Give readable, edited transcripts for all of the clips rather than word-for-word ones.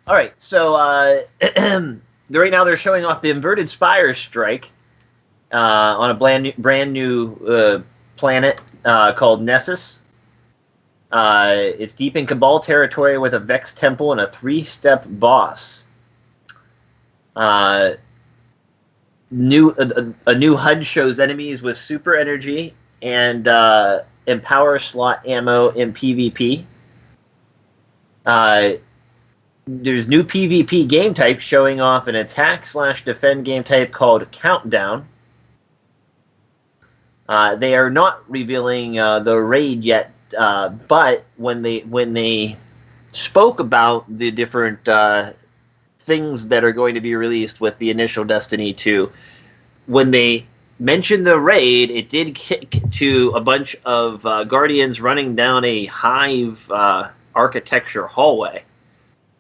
All right, so right now they're showing off the inverted spire strike on a brand new planet called Nessus. It's deep in Cabal territory with a Vex Temple and a 3-step boss. A new HUD shows enemies with super energy and empower slot ammo in PvP. There's new PvP game type showing off an attack/defend game type called Countdown. They are not revealing the raid yet, but when they spoke about the different things that are going to be released with the initial Destiny 2, when they mentioned the raid, it did kick to a bunch of Guardians running down a Hive architecture hallway.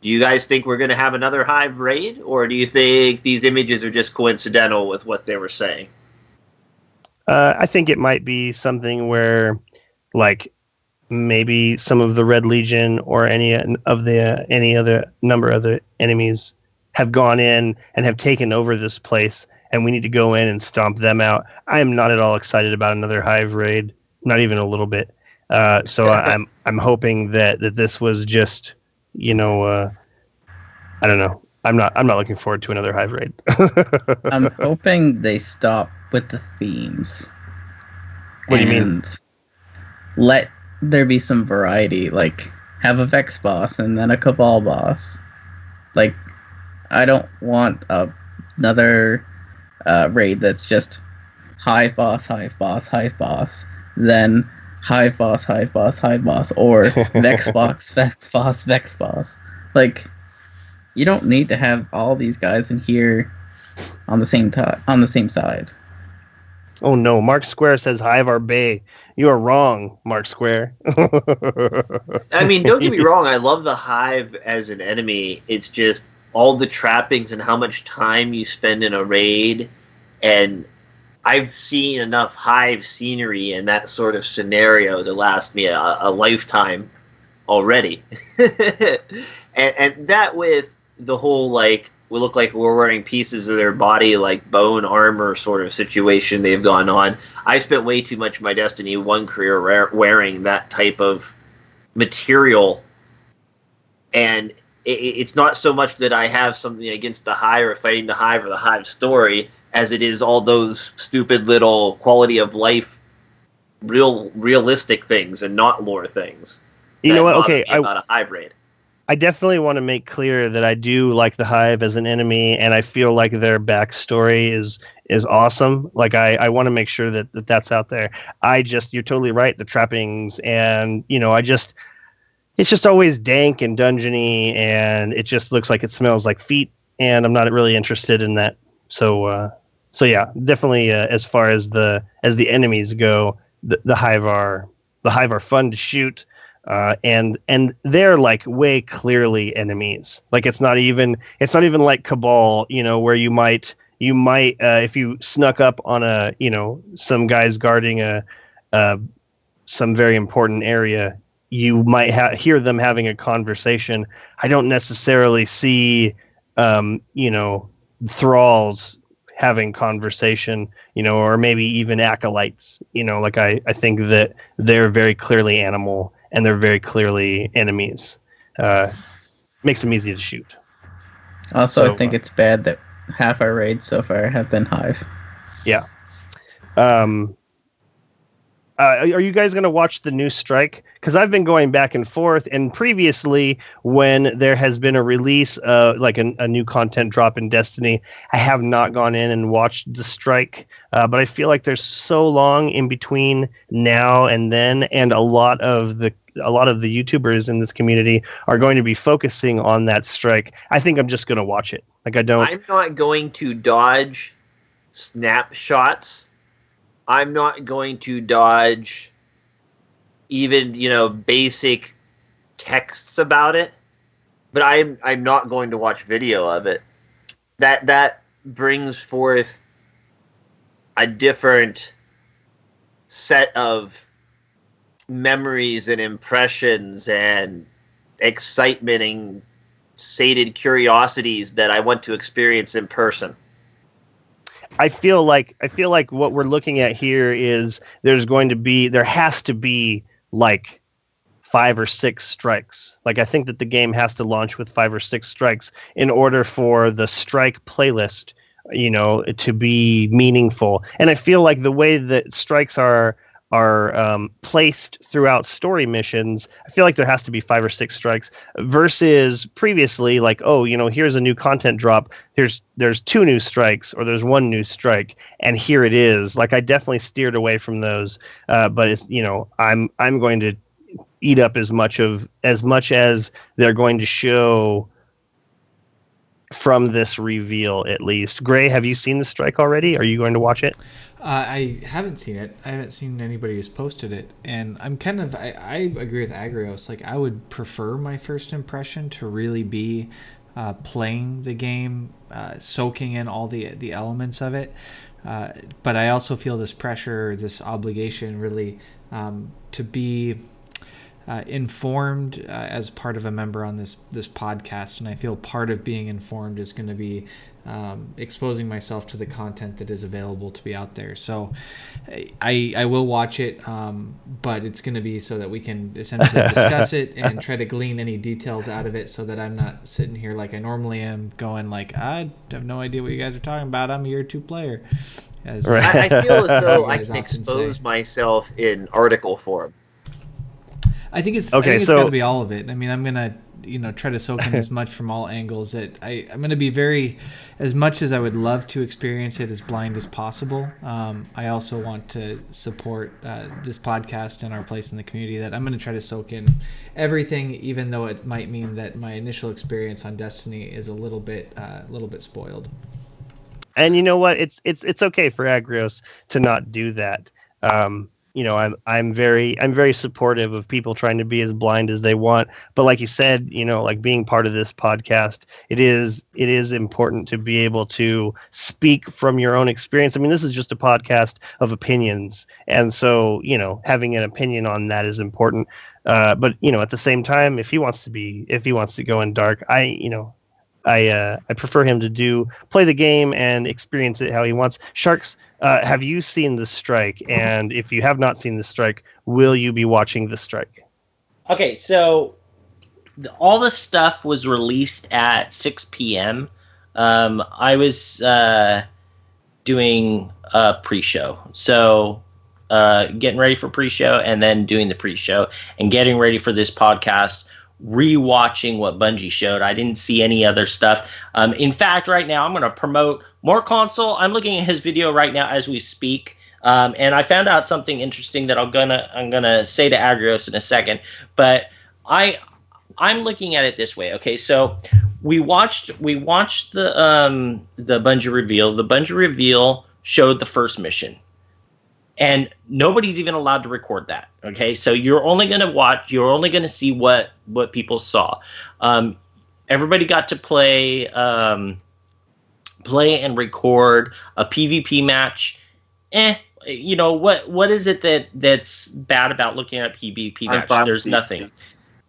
Do you guys think we're going to have another Hive raid, or do you think these images are just coincidental with what they were saying? I think it might be something where, like, maybe some of the Red Legion or any other number of the enemies have gone in and have taken over this place, and we need to go in and stomp them out. I am not at all excited about another Hive raid, not even a little bit. So I'm hoping that this was just, I don't know. I'm not looking forward to another Hive raid. I'm hoping they stop with the themes. What do you mean? Let there be some variety, like have a Vex boss and then a Cabal boss. Like, I don't want another raid that's just Hive boss, Hive boss, Hive boss, then Hive boss, Hive boss, Hive boss, or Vex boss, Vex boss, Vex boss. Like, you don't need to have all these guys in here on the same side. Oh no, Mark Square says Hive are bae. You are wrong, Mark Square. I mean, don't get me wrong, I love the Hive as an enemy. It's just all the trappings and how much time you spend in a raid, and I've seen enough Hive scenery in that sort of scenario to last me a lifetime already. and that with the whole, like, we look like we're wearing pieces of their body, like bone armor sort of situation they've gone on. I spent way too much of my Destiny 1 career wearing that type of material, and it's not so much that I have something against the Hive or fighting the Hive or the Hive story, as it is all those stupid little quality of life, realistic things and not lore things. You know what? Okay, about a Hive raid. I definitely want to make clear that I do like the Hive as an enemy, and I feel like their backstory is awesome. Like, I want to make sure that that's out there. You're totally right. The trappings and, it's just always dank and dungeony, and it just looks like it smells like feet, and I'm not really interested in that. So yeah, definitely as far as the enemies go, the Hive are fun to shoot. And they're like way clearly enemies. Like, it's not even like Cabal, where you might if you snuck up on some guys guarding some very important area, you might hear them having a conversation. I don't necessarily see thralls having conversation, or maybe even acolytes. Like, I think that they're very clearly animal, and they're very clearly enemies. Makes them easy to shoot. Also, I think it's bad that half our raids so far have been Hive. Yeah. Are you guys going to watch the new strike? Because I've been going back and forth, and previously, when there has been a release, like a new content drop in Destiny, I have not gone in and watched the strike. But I feel like there's so long in between now and then, and a lot of the YouTubers in this community are going to be focusing on that strike. I think I'm just going to watch it. Like, I'm not going to dodge snapshots. I'm not going to dodge even, basic texts about it, but I'm not going to watch video of it. That brings forth a different set of memories and impressions and excitement and sated curiosities that I want to experience in person. I feel like what we're looking at here is there has to be like 5 or 6 strikes. Like I think that the game has to launch with 5 or 6 strikes in order for the strike playlist, to be meaningful. And I feel like the way that strikes are placed throughout story missions, I feel like there has to be 5 or 6 strikes versus previously, like, here's a new content drop. There's 2 new strikes or there's 1 new strike, and here it is. Like I definitely steered away from those, but it's I'm going to eat up as much as they're going to show from this reveal, at least. Gray, have you seen the strike already? Are you going to watch it? I haven't seen it. I haven't seen anybody who's posted it, and I agree with Agrios. Like I would prefer my first impression to really be playing the game, soaking in all the elements of it. But I also feel this pressure, this obligation, really to be informed as part of a member on this podcast, and I feel part of being informed is going to be exposing myself to the content that is available to be out there. So I will watch it, but it's going to be so that we can essentially discuss it and try to glean any details out of it, so that I'm not sitting here like I normally am, going like, I have no idea what you guys are talking about. I'm a year 2 player. I feel as though I can expose myself in article form. I think it's got to be all of it. I mean, I'm gonna try to soak in as much from all angles. That I'm gonna be as much as I would love to experience it as blind as possible. I also want to support this podcast and our place in the community. That I'm gonna try to soak in everything, even though it might mean that my initial experience on Destiny is a little bit spoiled. And you know what? It's okay for Agrios to not do that. I'm very supportive of people trying to be as blind as they want. But like you said, like being part of this podcast, it is important to be able to speak from your own experience. I mean, this is just a podcast of opinions. And so, having an opinion on that is important. But at the same time, if he wants to go in dark, I prefer him to play the game and experience it how he wants. Sharks, have you seen the strike? And if you have not seen the strike, will you be watching the strike? Okay, so all the stuff was released at 6 p.m. I was doing a pre-show. So getting ready for pre-show and then doing the pre-show and getting ready for this podcast, rewatching what Bungie showed. I didn't see any other stuff. In fact, right now I'm going to promote more console. I'm looking at his video right now as we speak, and I found out something interesting that I'm gonna say to Agrios in a second. But I'm looking at it this way. Okay, so we watched the Bungie reveal. The Bungie reveal showed the first mission. And nobody's even allowed to record that. Okay, so you're only going to see what people saw. Everybody got to play and record a PvP match. What is it that's bad about looking at a PvP match? There's nothing.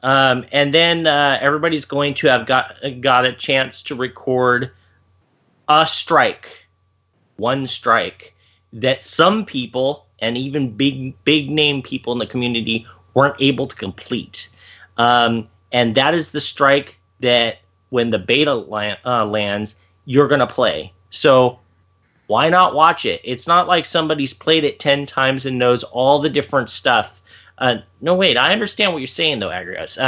And then everybody's going to have got a chance to record one strike that some people and even big name people in the community weren't able to complete. And that is the strike that when the beta lands, you're going to play. So why not watch it? It's not like somebody's played it 10 times and knows all the different stuff. No, wait, I understand what you're saying though, Agrios.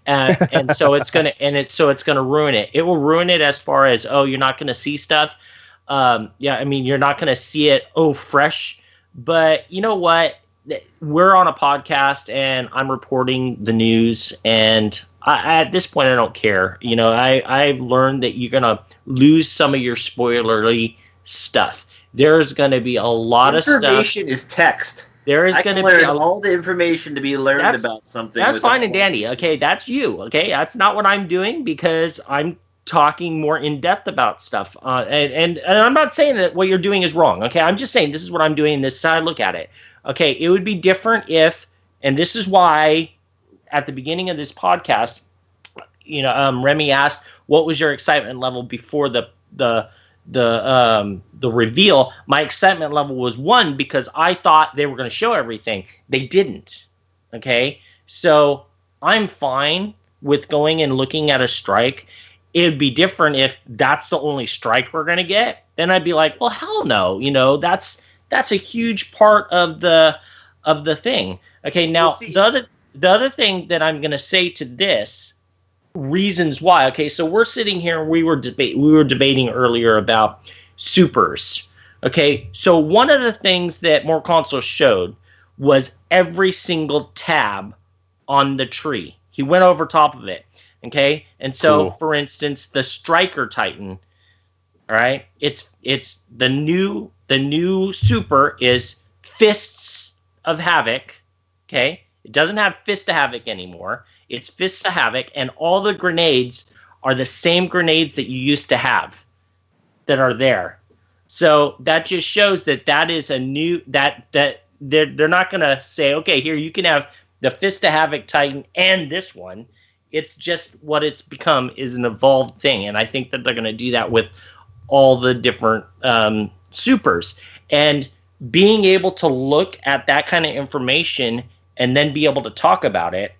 And so it's gonna ruin it. It will ruin it as far as, you're not going to see stuff. You're not going to see it fresh, but you know what? We're on a podcast and I'm reporting the news, and at this point I don't care. I've learned that you're going to lose some of your spoilery stuff. There's going to be a lot of stuff. Information is text. There is going to be all the information to be learned about something. That's fine and dandy. Okay, that's you. Okay, that's not what I'm doing, because I'm talking more in depth about stuff, and I'm not saying that what you're doing is wrong. Okay, I'm just saying this is what I'm doing. This is how I look at it. Okay, it would be different if, and this is why at the beginning of this podcast Remy asked, what was your excitement level before the reveal? My excitement level was 1 because I thought they were going to show everything. They didn't. Okay, so I'm fine with going and looking at a strike. It'd be different if that's the only strike we're going to get. Then I'd be like, well, hell no. That's a huge part of the thing. Okay, now the other thing that I'm going to say to this, reasons why. Okay, so we're sitting here and we were debating earlier about supers. Okay, so one of the things that More Console showed was every single tab on the tree. He went over top of it. Okay, and so cool. For instance, the Striker Titan. All right, it's the new super is Fists of Havoc. Okay, it doesn't have Fist of Havoc anymore. It's Fists of Havoc, and all the grenades are the same grenades that you used to have that are there. So that just shows that is a new that they're not going to say, okay, here you can have the Fist of Havoc Titan and this one. It's just what it's become is an evolved thing, and I think that they're going to do that with all the different supers. And being able to look at that kind of information and then be able to talk about it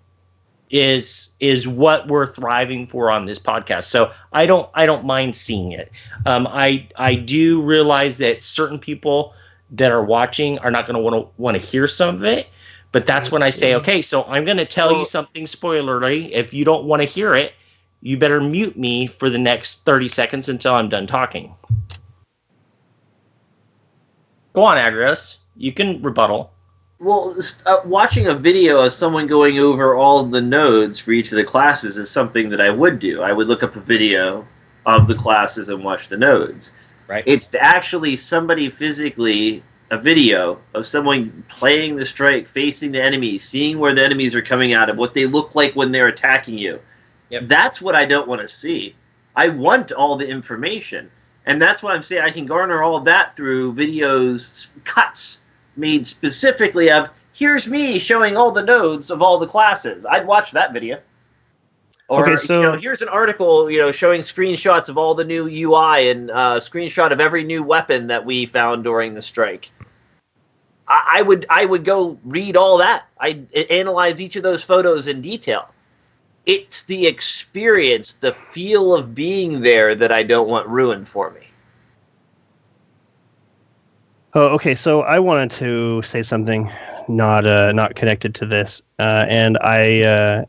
is what we're thriving for on this podcast. So I don't mind seeing it. I do realize that certain people that are watching are not going to want to hear some of it. But that's when I say, okay, so I'm going to tell you something spoilery. If you don't want to hear it, you better mute me for the next 30 seconds until I'm done talking. Go on, Agrios. You can rebuttal. Well, watching a video of someone going over all the nodes for each of the classes is something that I would do. I would look up a video of the classes and watch the nodes. Right. It's actually somebody physically... a video of someone playing the strike, facing the enemies, seeing where the enemies are coming out of, what they look like when they're attacking you. Yep. That's what I don't want to see. I want all the information. And that's why I'm saying I can garner all of that through videos, cuts made specifically of, here's me showing all the nodes of all the classes. I'd watch that video. Or, okay, so here's an article, showing screenshots of all the new UI and screenshot of every new weapon that we found during the strike. I would go read all that. I'd analyze each of those photos in detail. It's the experience, the feel of being there that I don't want ruined for me. Oh, okay. So I wanted to say something not connected to this, and I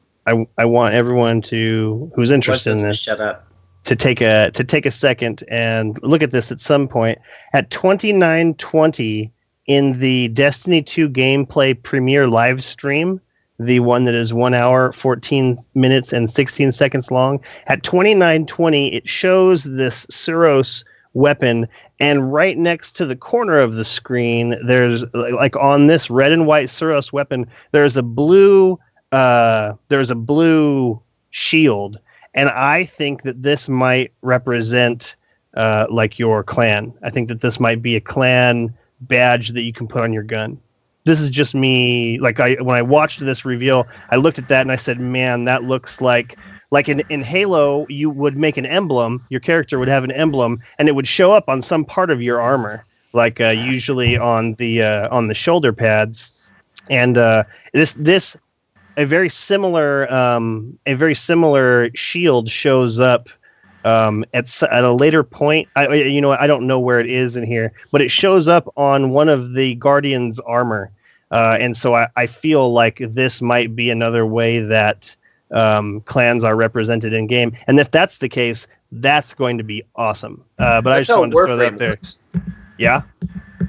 want everyone who's interested in this shut up. to take a second and look at this at some point. At 29:20 in the Destiny 2 gameplay premiere live stream, the one that is 1 hour, 14 minutes, and 16 seconds long, at 29:20 it shows this Suros weapon, and right next to the corner of the screen, there's like on this red and white Suros weapon, there's a blue shield, and I think that this might represent like your clan. I think that this might be a clan badge that you can put on your gun. This is just me. Like when I watched this reveal, I looked at that and I said, "Man, that looks like in Halo, you would make an emblem. Your character would have an emblem, and it would show up on some part of your armor, like usually on the shoulder pads." And this. A very similar shield shows up at a later point. I don't know where it is in here, but it shows up on one of the Guardians' armor, and so I feel like this might be another way that clans are represented in game. And if that's the case, that's going to be awesome. But I just wanted to throw that there. Yeah.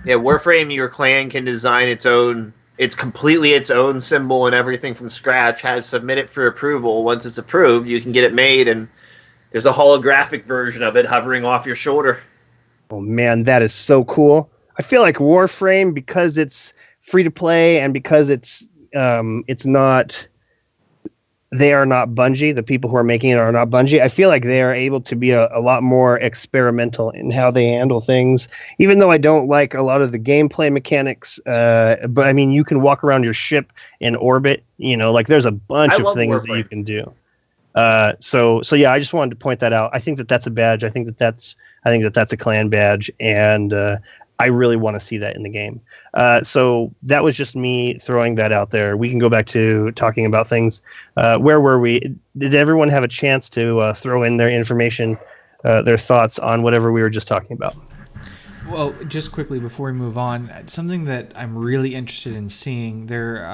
Yeah, Warframe, your clan can design its own. It's completely its own symbol and everything from scratch. Submit it for approval. Once it's approved, you can get it made, and there's a holographic version of it hovering off your shoulder. Oh man, that is so cool. I feel like Warframe, because it's free to play and because it's not. They are not Bungie. The people who are making it are not Bungie. I feel like they are able to be a lot more experimental in how they handle things, even though I don't like a lot of the gameplay mechanics. But I mean, you can walk around your ship in orbit, like there's a bunch of things Warframe. That you can do. So yeah, I just wanted to point that out. I think that that's a badge. I think that that's a clan badge, and I really want to see that in the game. So that was just me throwing that out there. We can go back to talking about things. Where were we? Did everyone have a chance to throw in their information, their thoughts on whatever we were just talking about? Well, just quickly before we move on, something that I'm really interested in seeing there,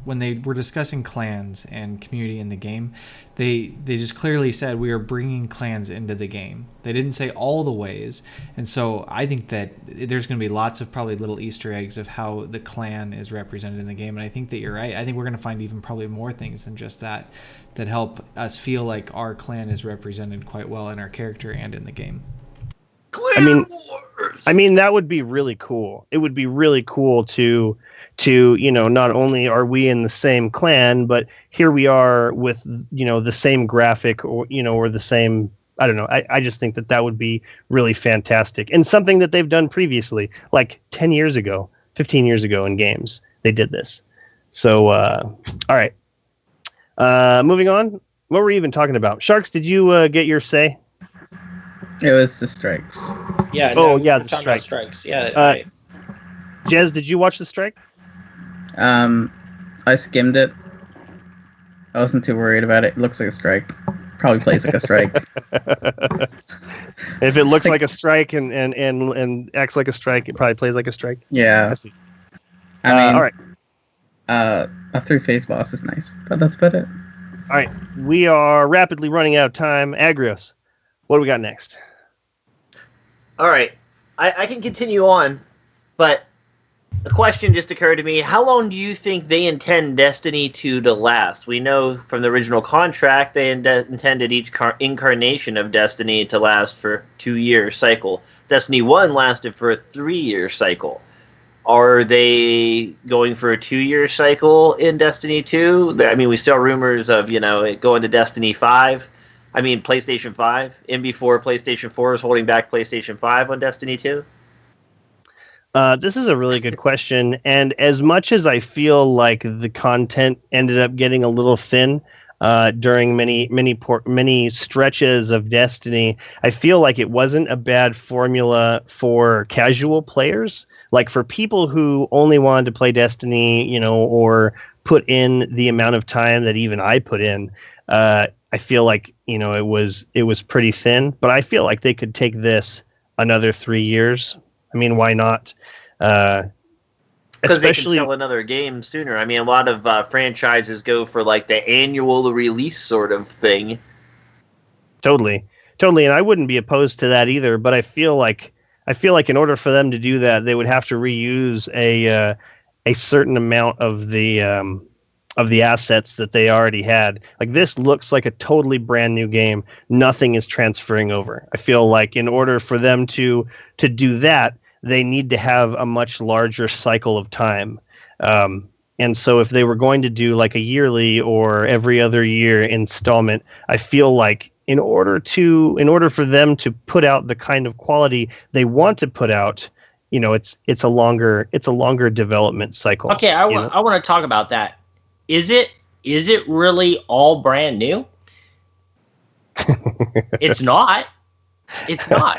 when they were discussing clans and community in the game, they just clearly said we are bringing clans into the game. They didn't say all the ways, and so I think that there's going to be lots of probably little Easter eggs of how the clan is represented in the game, and I think that you're right. I think we're going to find even probably more things than just that help us feel like our clan is represented quite well in our character and in the game. I mean, that would be really cool. It would be really cool to not only are we in the same clan, but here we are with, the same graphic or the same, I don't know. I just think that would be really fantastic, and something that they've done previously, like 10 years ago, 15 years ago in games, they did this. So, all right. Moving on. What were we even talking about? Sharks, did you get your say? It was the strikes. Yeah. The strikes. Yeah. Jez, did you watch the strike? I skimmed it. I wasn't too worried about it. It looks like a strike. Probably plays like a strike. If it looks like a strike and acts like a strike, it probably plays like a strike. Yeah. I see. I mean, all right. A 3-phase boss is nice, but that's about it. All right. We are rapidly running out of time. Agrios, what do we got next? All right. I can continue on, but a question just occurred to me. How long do you think they intend Destiny 2 to last? We know from the original contract they intended each incarnation of Destiny to last for a 2-year cycle. Destiny 1 lasted for a 3-year cycle. Are they going for a 2-year cycle in Destiny 2? I mean, we saw rumors of, it going to Destiny 5. I mean, PlayStation 5. In before PlayStation 4 is holding back PlayStation 5 on Destiny 2? This is a really good question. And as much as I feel like the content ended up getting a little thin during many stretches of Destiny, I feel like it wasn't a bad formula for casual players. Like for people who only wanted to play Destiny, or put in the amount of time that even I put in, I feel like, it was pretty thin. But I feel like they could take this another 3 years. I mean, why not? Because they can sell another game sooner. I mean, a lot of franchises go for like the annual release sort of thing. Totally, and I wouldn't be opposed to that either. But I feel like in order for them to do that, they would have to reuse a certain amount of the assets that they already had. Like this looks like a totally brand new game. Nothing is transferring over. I feel like in order for them to do that, they need to have a much larger cycle of time. And so if they were going to do like a yearly or every other year installment, I feel like in order for them to put out the kind of quality they want to put out, it's a longer development cycle. Okay, I want to talk about that. Is it really all brand new? It's not. It's not.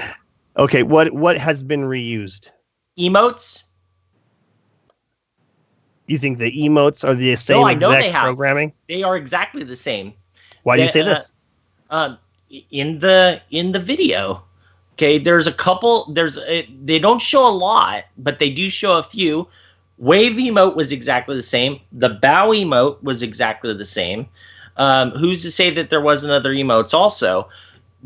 Okay, what has been reused? Emotes. You think the emotes are the same exact programming? They are exactly the same. Why do you say this? In the video, okay, there's a couple. They don't show a lot, but they do show a few. Wave emote was exactly the same. The bow emote was exactly the same. Who's to say that there wasn't other emotes also?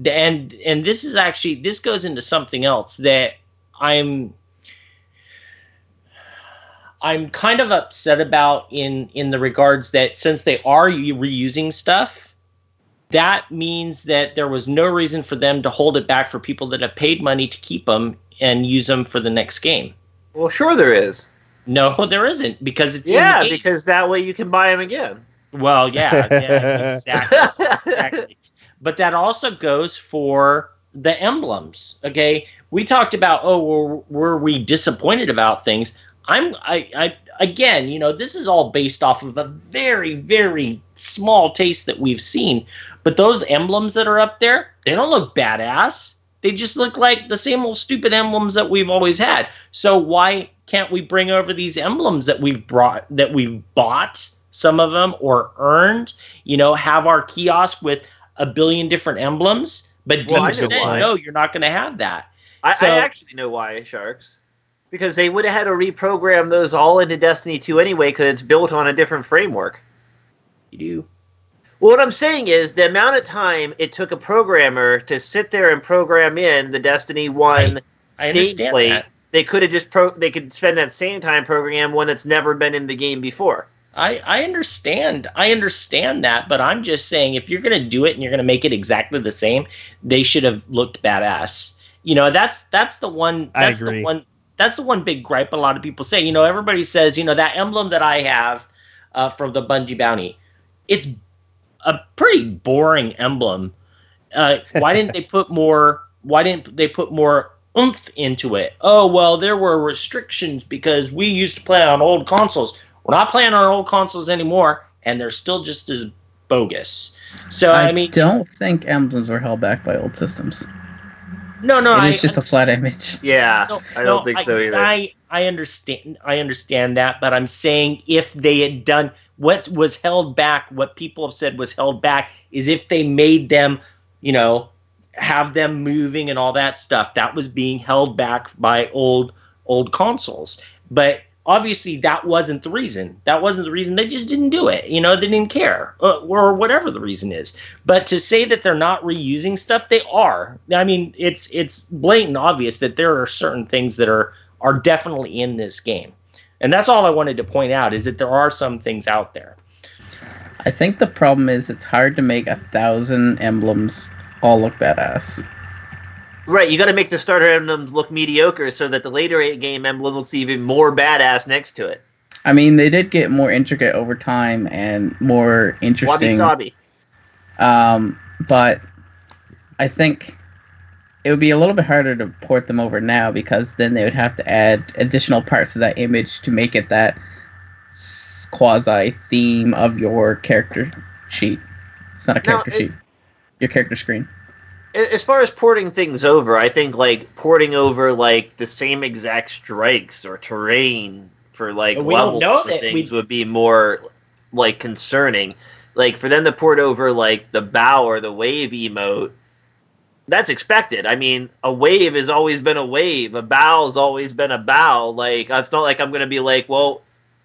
And this goes into something else that I'm kind of upset about in the regards that since they are reusing stuff, that means that there was no reason for them to hold it back for people that have paid money to keep them and use them for the next game. Well, sure there is. No, there isn't, because it's in the game. Because that way you can buy them again. Well, yeah, exactly. But that also goes for the emblems. Okay, we talked about were we disappointed about things? Again, this is all based off of a very, very small taste that we've seen. But those emblems that are up there, they don't look badass. They just look like the same old stupid emblems that we've always had. So why can't we bring over these emblems that we've bought, some of them, or earned? Have our kiosk with a billion different emblems. But Deep said, no, you're not going to have that. I actually know why, Sharks. Because they would have had to reprogram those all into Destiny 2 anyway, because it's built on a different framework. You do. Well, what I'm saying is the amount of time it took a programmer to sit there and program in the Destiny 1 gameplay, that. They could have they could spend that same time programming one that's never been in the game before. I understand. I understand that, but I'm just saying if you're going to do it and you're going to make it exactly the same, they should have looked badass. That's the one. That's the one. That's the one big gripe a lot of people say. Everybody says, that emblem that I have from the Bungie bounty, it's a pretty boring emblem. Why didn't they put more? Why didn't they put more oomph into it? Oh, well, there were restrictions because we used to play on old consoles. We're not playing on old consoles anymore, and they're still just as bogus. So I mean, don't think emblems were held back by old systems. No, it's just a flat image. Yeah, I don't think so either. I understand that, but I'm saying if they had done what was held back, what people have said was held back, is if they made them, have them moving and all that stuff. That was being held back by old consoles. But obviously that wasn't the reason. That wasn't the reason. They just didn't do it. They didn't care, or whatever the reason is. But to say that they're not reusing stuff, they are. I mean, it's blatant obvious that there are certain things that are definitely in this game. And that's all I wanted to point out, is that there are some things out there. I think the problem is it's hard to make 1,000 emblems all look badass. Right, you got to make the starter emblems look mediocre so that the later game emblem looks even more badass next to it. I mean, they did get more intricate over time and more interesting. Wabi-sabi. But I think it would be a little bit harder to port them over now, because then they would have to add additional parts of that image to make it that quasi theme of your character sheet. It's not a character sheet. Your character screen. As far as porting things over, I think porting over the same exact strikes or terrain for levels or things would be more concerning. For them to port over the bow or the wave emote, that's expected. I mean, a wave has always been a wave. A bow's always been a bow. It's not like I'm going to be well,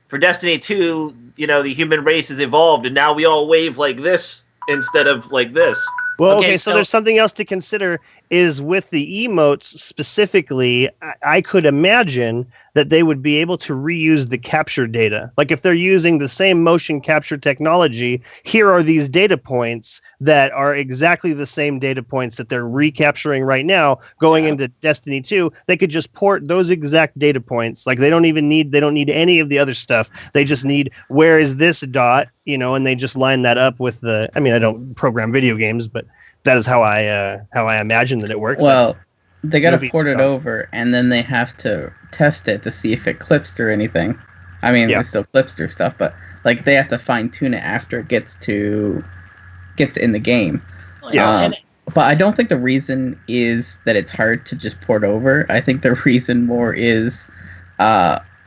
for Destiny 2, the human race has evolved and now we all wave like this instead of like this. Well, okay, so there's something else to consider is with the emotes specifically, I could imagine that they would be able to reuse the capture data. If they're using the same motion capture technology, here are these data points that are exactly the same data points that they're recapturing right now going into Destiny 2. They could just port those exact data points. They don't need any of the other stuff. They just need, where is this dot, and they just line that up with I don't program video games, but that is how I imagine that it works. Well, they got to port it over, and then they have to test it to see if it clips through anything. I mean, it still clips through stuff, but they have to fine tune it after it gets in the game. Yeah. But I don't think the reason is that it's hard to just port over. I think the reason more is,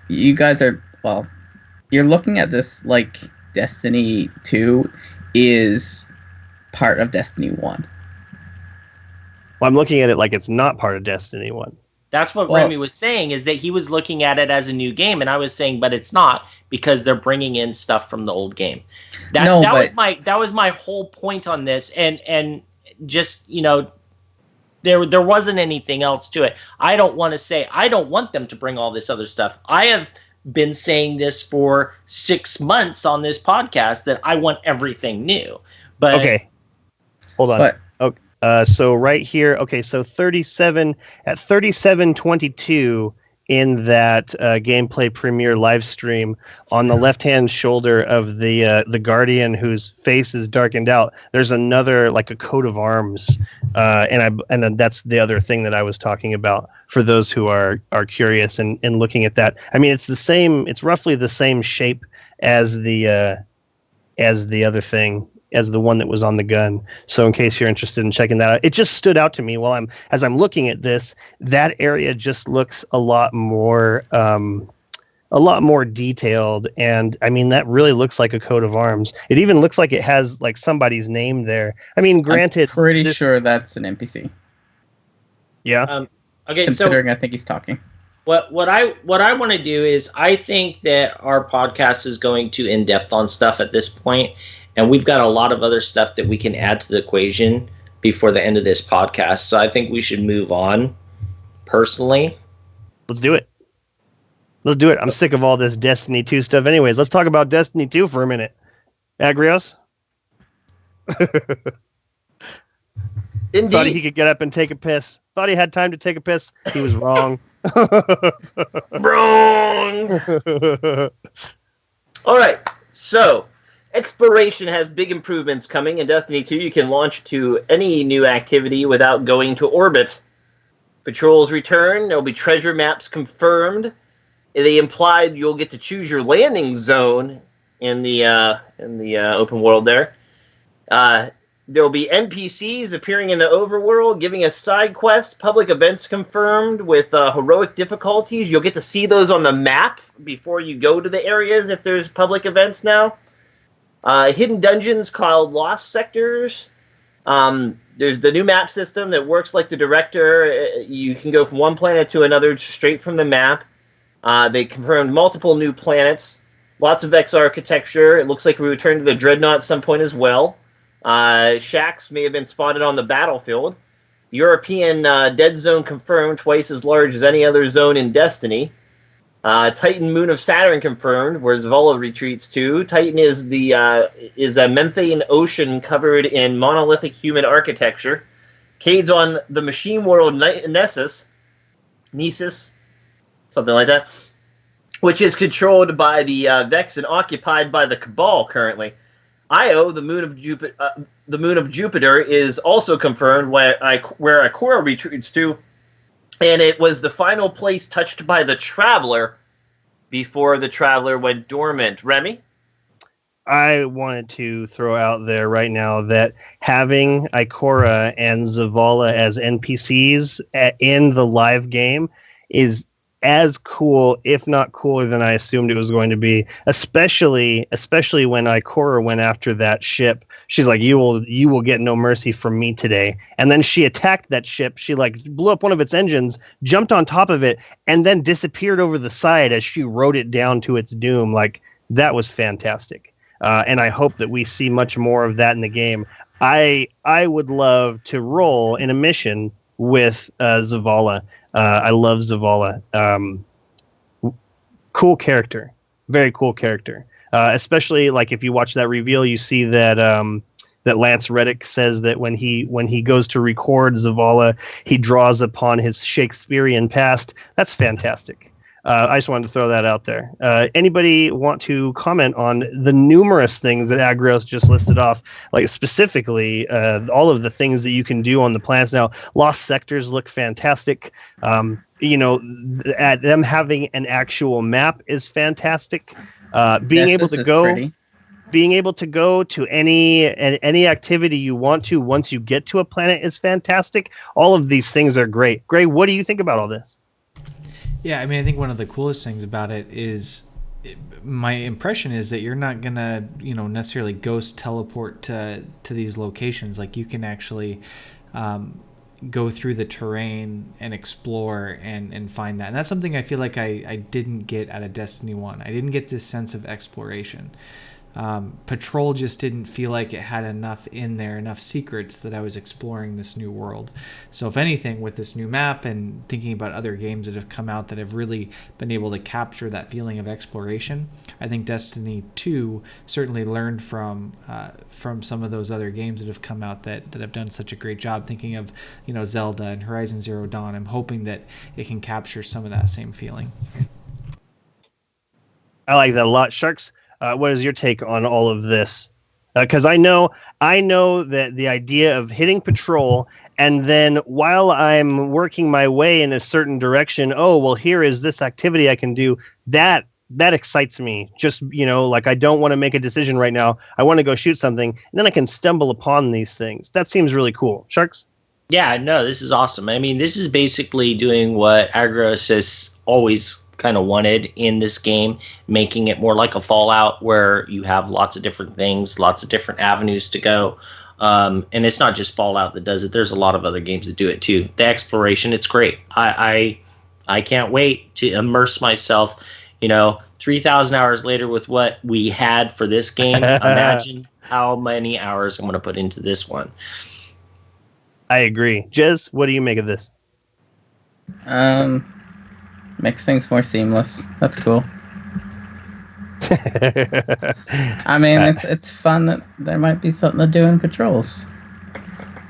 you guys are you're looking at this Destiny 2 is part of Destiny 1. Well, I'm looking at it like it's not part of Destiny 1. That's what Remy was saying, is that he was looking at it as a new game, and I was saying, but it's not, because they're bringing in stuff from the old game. That was my whole point on this, and just there wasn't anything else to it. I don't want them to bring all this other stuff. I have been saying this for 6 months on this podcast that I want everything new. But okay, hold on. So right here, okay, so 37 at 37:22 in that gameplay premiere live stream, on the left-hand shoulder of the Guardian whose face is darkened out, there's another a coat of arms, and that's the other thing that I was talking about for those who are curious and looking at that. I mean, it's roughly the same shape as the other thing. as the one that was on the gun. So in case you're interested in checking that out, it just stood out to me while as I'm looking at this. That area just looks a lot more detailed, and I mean that really looks like a coat of arms. It even looks like it has like somebody's name there. I mean, granted, I'm pretty sure that's an NPC. Yeah. Okay. Considering So I think he's talking. what I want to do is, I think that our podcast is going too in depth on stuff at this point, and we've got a lot of other stuff that we can add to the equation before the end of this podcast. So I think we should move on. Personally, let's do it. I'm sick of all this Destiny 2 stuff. Anyways, let's talk about Destiny 2 for a minute. Agrios. Indeed. Thought he could get up and take a piss. Thought he had time to take a piss. He was wrong. Wrong. All right. So, exploration has big improvements coming. In Destiny 2, you can launch to any new activity without going to orbit. Patrols return. There'll be treasure maps confirmed. They implied you'll get to choose your landing zone in the open world there. There'll be NPCs appearing in the overworld, giving us side quests, public events confirmed with heroic difficulties. You'll get to see those on the map before you go to the areas if there's public events now. Hidden dungeons called Lost Sectors. There's the new map system that works like the Director. You can go from one planet to another straight from the map. They confirmed multiple new planets. Lots of X architecture. It looks like we return to the Dreadnought at some point as well. Shacks may have been spotted on the battlefield. European dead zone confirmed, twice as large as any other zone in Destiny. Titan Moon of Saturn confirmed, where Zavala retreats to. Titan is a methane ocean covered in monolithic human architecture. Cade's on the machine world Nessus, something like that, which is controlled by the Vex and occupied by the Cabal currently. Io, the moon of Jupiter, is also confirmed where Ikora retreats to, and it was the final place touched by the Traveler before the Traveler went dormant. Remy? I wanted to throw out there right now that having Ikora and Zavala as NPCs in the live game is as cool, if not cooler, than I assumed it was going to be. Especially when Ikora went after that ship. She's like, "You will get no mercy from me today." And then she attacked that ship. She like blew up one of its engines, jumped on top of it, and then disappeared over the side as she rode it down to its doom. Like, that was fantastic. And I hope that we see much more of that in the game. I would love to roll in a mission with Zavala. I love Zavala. Cool character. Very cool character. Especially like if you watch that reveal, you see that that Lance Reddick says that when he goes to record Zavala, he draws upon his Shakespearean past. That's fantastic. I just wanted to throw that out there. Anybody want to comment on the numerous things that Agrios just listed off? Like specifically, all of the things that you can do on the planets now. Lost Sectors look fantastic. Them having an actual map is fantastic. Being able to go to any activity you want to once you get to a planet is fantastic. All of these things are great. Gray, what do you think about all this? Yeah, I mean, I think one of the coolest things about it is, my impression is that you're not gonna, necessarily ghost teleport to these locations. Like, you can actually go through the terrain and explore and find that. And that's something I feel like I didn't get out of Destiny 1. I didn't get this sense of exploration. Patrol just didn't feel like it had enough in there, enough secrets that I was exploring this new world. So if anything, with this new map and thinking about other games that have come out that have really been able to capture that feeling of exploration, I think Destiny 2 certainly learned from some of those other games that have come out that have done such a great job. Thinking of Zelda and Horizon Zero Dawn, I'm hoping that it can capture some of that same feeling. I like that a lot. Sharks, what is your take on all of this? Because I know that the idea of hitting patrol and then while I'm working my way in a certain direction, here is this activity I can do. That that excites me. Just, like I don't want to make a decision right now. I want to go shoot something, and then I can stumble upon these things. That seems really cool. Sharks? Yeah, no, this is awesome. I mean, this is basically doing what Agrios has always kind of wanted in this game, making it more like a Fallout where you have lots of different things, lots of different avenues to go. And it's not just Fallout that does it. There's a lot of other games that do it too. The exploration, it's great. I can't wait to immerse myself, 3,000 hours later with what we had for this game. Imagine how many hours I'm going to put into this one. I agree. Jez, what do you make of this? Makes things more seamless. That's cool. I mean, it's fun that there might be something to do in patrols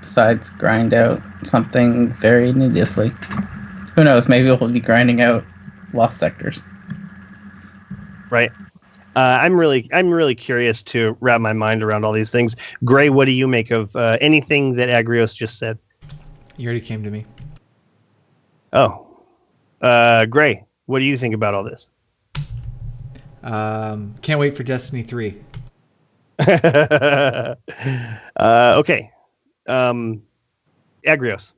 besides grind out something very needlessly. Who knows? Maybe we'll be grinding out lost sectors. Right. I'm really curious to wrap my mind around all these things. Gray, what do you make of anything that Agrios just said? You already came to me. Oh. Gray, what do you think about all this? Can't wait for Destiny 3. Okay. Agrios,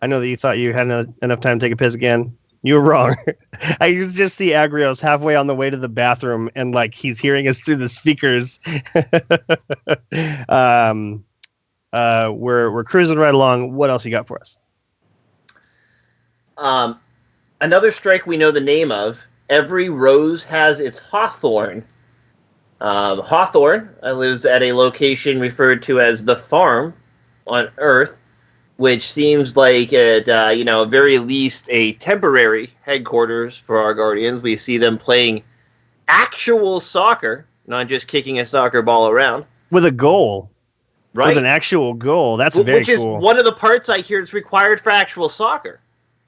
I know that you thought you had enough time to take a piss again. You were wrong. I used to just see Agrios halfway on the way to the bathroom, and like he's hearing us through the speakers. We're cruising right along. What else you got for us? Another strike we know the name of. Every rose has its hawthorn. Hawthorn lives at a location referred to as the farm on Earth, which seems like at very least a temporary headquarters for our Guardians. We see them playing actual soccer, not just kicking a soccer ball around. With a goal. Right. With an actual goal. That's very cool. Which is one of the parts I hear is required for actual soccer.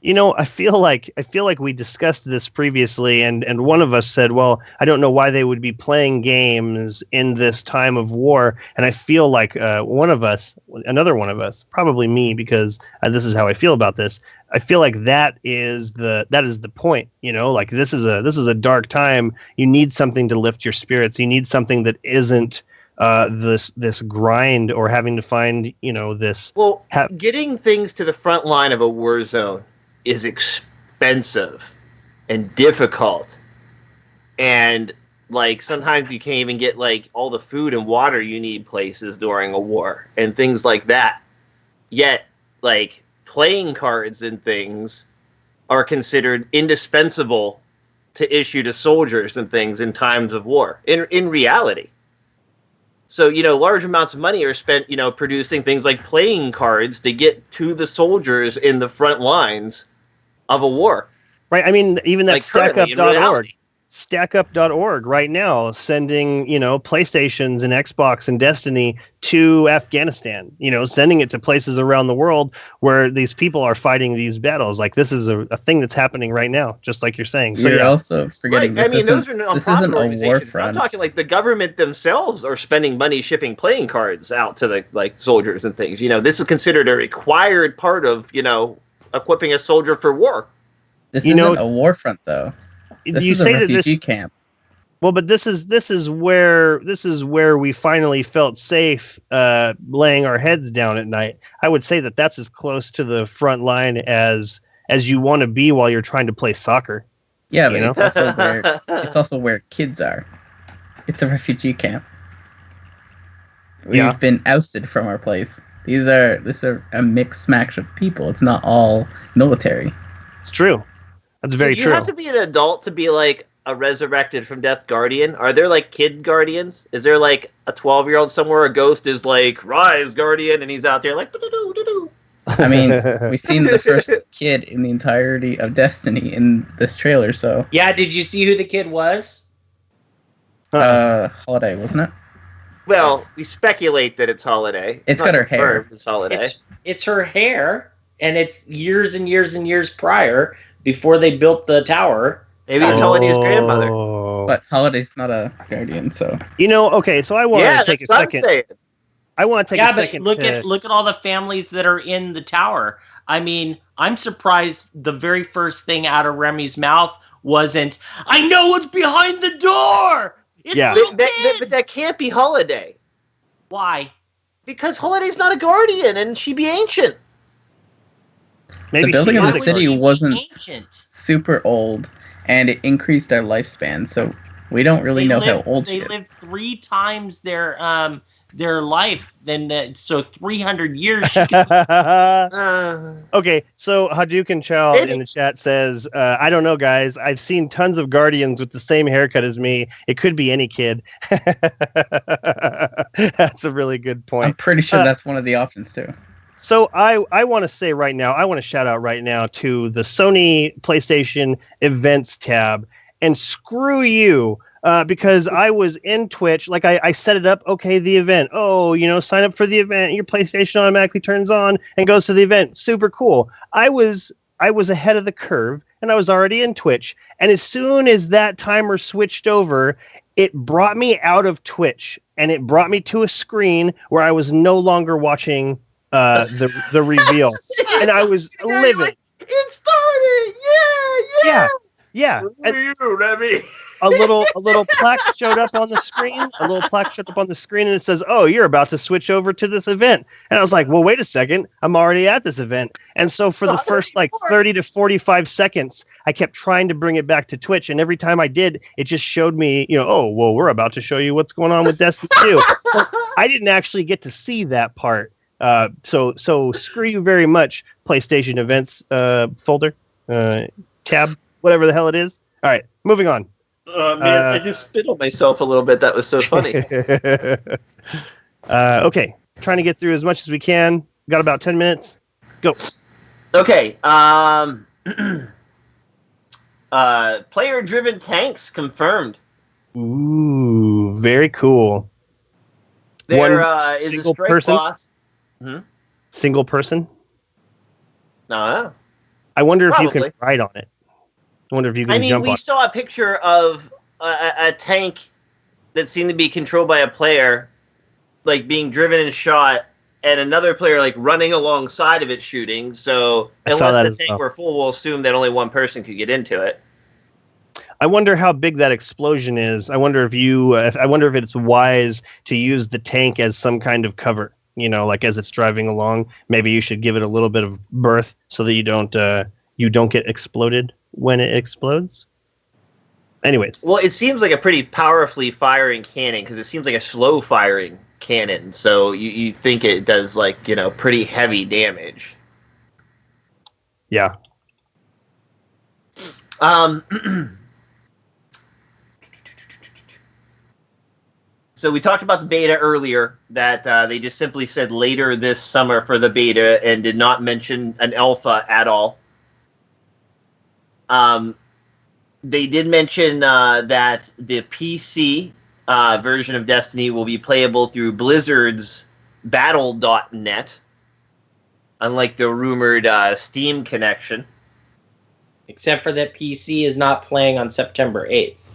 I feel like we discussed this previously, and one of us said, well, I don't know why they would be playing games in this time of war. And I feel like another one of us, probably me, because this is how I feel about this. I feel like that is the point, like this is a dark time. You need something to lift your spirits. You need something that isn't this grind or having to find, this. Well, getting things to the front line of a war zone is expensive and difficult, and like sometimes you can't even get like all the food and water you need places during a war and things like that. Yet like playing cards and things are considered indispensable to issue to soldiers and things in times of war in reality. So, large amounts of money are spent, producing things like playing cards to get to the soldiers in the front lines of a war. Right. I mean, even that like StackUp.org. StackUp.org right now sending, PlayStations and Xbox and Destiny to Afghanistan, sending it to places around the world where these people are fighting these battles. Like this is a thing that's happening right now, just like you're saying. So you're also forgetting. Right. I mean, those are nonprofit organizations. I'm talking like the government themselves are spending money shipping playing cards out to the soldiers and things. This is considered a required part of, equipping a soldier for war. This isn't a war front, though. You say that this camp. Well, but this is where we finally felt safe laying our heads down at night. I would say that that's as close to the front line as you want to be while you're trying to play soccer. Yeah, but it's also where kids are. It's a refugee camp. We've been ousted from our place. This are a mixed match of people. It's not all military. It's true. That's very true. You have to be an adult to be like a resurrected from death guardian. Are there like kid guardians? Is there like a 12-year-old somewhere? A ghost is like, rise guardian, and he's out there like, doo-doo-doo-doo. I mean, we've seen the first kid in the entirety of Destiny in this trailer, so. Yeah, did you see who the kid was? Holiday, wasn't it? Well, we speculate that it's Holiday. It's got her hair. It's Holiday. It's her hair, and it's years and years and years prior, before they built the tower. Maybe it's Holiday's grandmother. But Holiday's not a guardian, so. Okay, so I want to take a second. I want to take a second. Look at all the families that are in the tower. I mean, I'm surprised the very first thing out of Remy's mouth wasn't, I know what's behind the door! It's little kids! But that can't be Holiday. Why? Because Holiday's not a guardian, and she'd be ancient. Maybe the building of the city wasn't ancient. Super old, and it increased their lifespan, so we don't really know how old she is. They lived 3 times their life, so 300 years. She could... Okay, so Hadouken Child in the chat says, I don't know, guys. I've seen tons of Guardians with the same haircut as me. It could be any kid. That's a really good point. I'm pretty sure that's one of the options, too. So I want to say right now, I want to shout out right now to the Sony PlayStation Events tab, and screw you. Because I was in Twitch, like I set it up. Okay, the event. Oh, sign up for the event. Your PlayStation automatically turns on and goes to the event. Super cool. I was ahead of the curve, and I was already in Twitch. And as soon as that timer switched over, it brought me out of Twitch, and it brought me to a screen where I was no longer watching the reveal, and I was livid. Like, it started. Yeah. A little plaque showed up on the screen. And it says, "Oh, you're about to switch over to this event." And I was like, "Well, wait a second. I'm already at this event." And so for the first 30 to 45 seconds, I kept trying to bring it back to Twitch, and every time I did, it just showed me, oh, well, we're about to show you what's going on with Destiny 2. So I didn't actually get to see that part. So screw you very much, PlayStation Events folder, tab, whatever the hell it is. All right, moving on. Oh, man, I just spit on myself a little bit. That was so funny. Okay, trying to get through as much as we can. Got about 10 minutes. Go. Okay. Player-driven tanks confirmed. Ooh, very cool. There is a strike person? boss. Single person? No. I wonder if you can ride on it. I wonder if you can jump on it. We saw a picture of a tank that seemed to be controlled by a player, like being driven and shot, and another player like running alongside of it shooting. So unless the tank were full, we'll assume that only one person could get into it. I wonder how big that explosion is. I wonder if it's wise to use the tank as some kind of cover. Like as it's driving along, maybe you should give it a little bit of berth so that you don't get exploded when it explodes. Anyways. Well, it seems like a pretty powerfully firing cannon because it seems like a slow firing cannon. So you think it does pretty heavy damage. Yeah. So we talked about the beta earlier, that they just simply said later this summer for the beta and did not mention an alpha at all. They did mention that the PC version of Destiny will be playable through Blizzard's Battle.net, unlike the rumored Steam connection. Except for that PC is not playing on September 8th.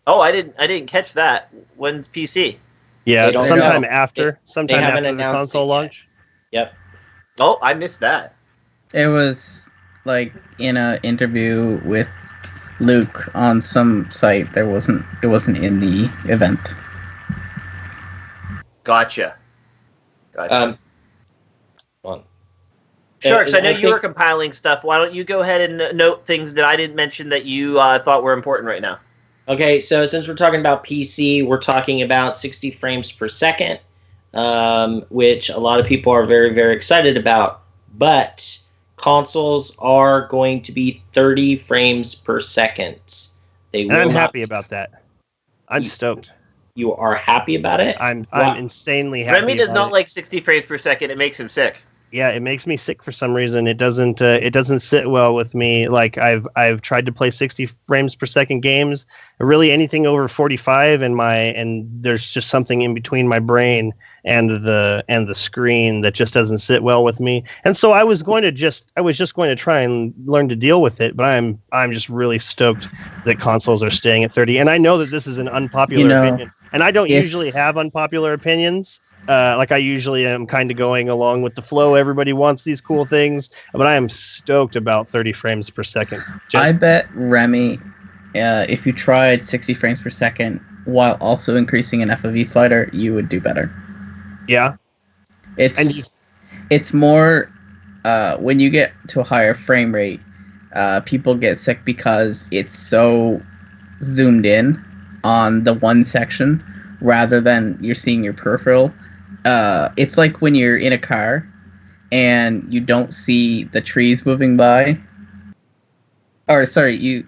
Oh, I didn't catch that. When's PC? Yeah, sometime after the console launch. Yep. Oh, I missed that. It was in an interview with Luke on some site. It wasn't in the event. Gotcha. Well, Sharks, I know you were compiling stuff. Why don't you go ahead and note things that I didn't mention that you thought were important right now? Okay, so since we're talking about PC, we're talking about 60 frames per second, which a lot of people are very, very excited about. But consoles are going to be 30 frames per second. I'm happy about that. I'm stoked. You are happy about it? I'm insanely happy. Remy does not like 60 frames per second. It makes him sick. Yeah, it makes me sick for some reason. It doesn't sit well with me. Like I've tried to play 60 frames per second games. Really anything over 45 and there's just something in between my brain and the screen that just doesn't sit well with me. And so I was just going to try and learn to deal with it, but I'm just really stoked that consoles are staying at 30. And I know that this is an unpopular opinion. And I don't usually have unpopular opinions. Like I usually am kind of going along with the flow. Everybody wants these cool things, but I am stoked about 30 frames per second. I bet, Remy, if you tried 60 frames per second while also increasing an FOV slider, you would do better. Yeah. It's more when you get to a higher frame rate, people get sick because it's so zoomed in on the one section rather than you're seeing your peripheral. It's like when you're in a car and you don't see the trees moving by. Or sorry, you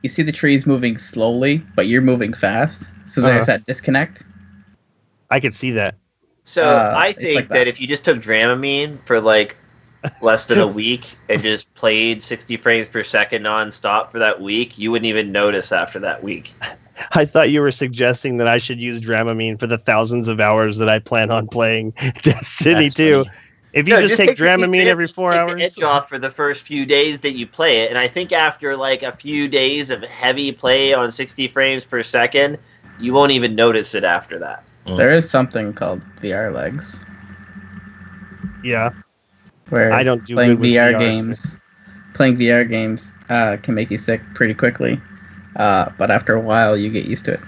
see the trees moving slowly, but you're moving fast. So there's that disconnect. I could see that. So I think that if you just took Dramamine for like less than a week and just played 60 frames per second nonstop for that week, you wouldn't even notice after that week. I thought you were suggesting that I should use Dramamine for the thousands of hours that I plan on playing Destiny 2. If you just take Dramamine every 4 hours, the edge off for the first few days that you play it, and I think after like a few days of heavy play on 60 frames per second, you won't even notice it after that. There is something called VR legs. Yeah, where I don't do playing good with VR VR games. Playing VR games can make you sick pretty quickly, but after a while you get used to it.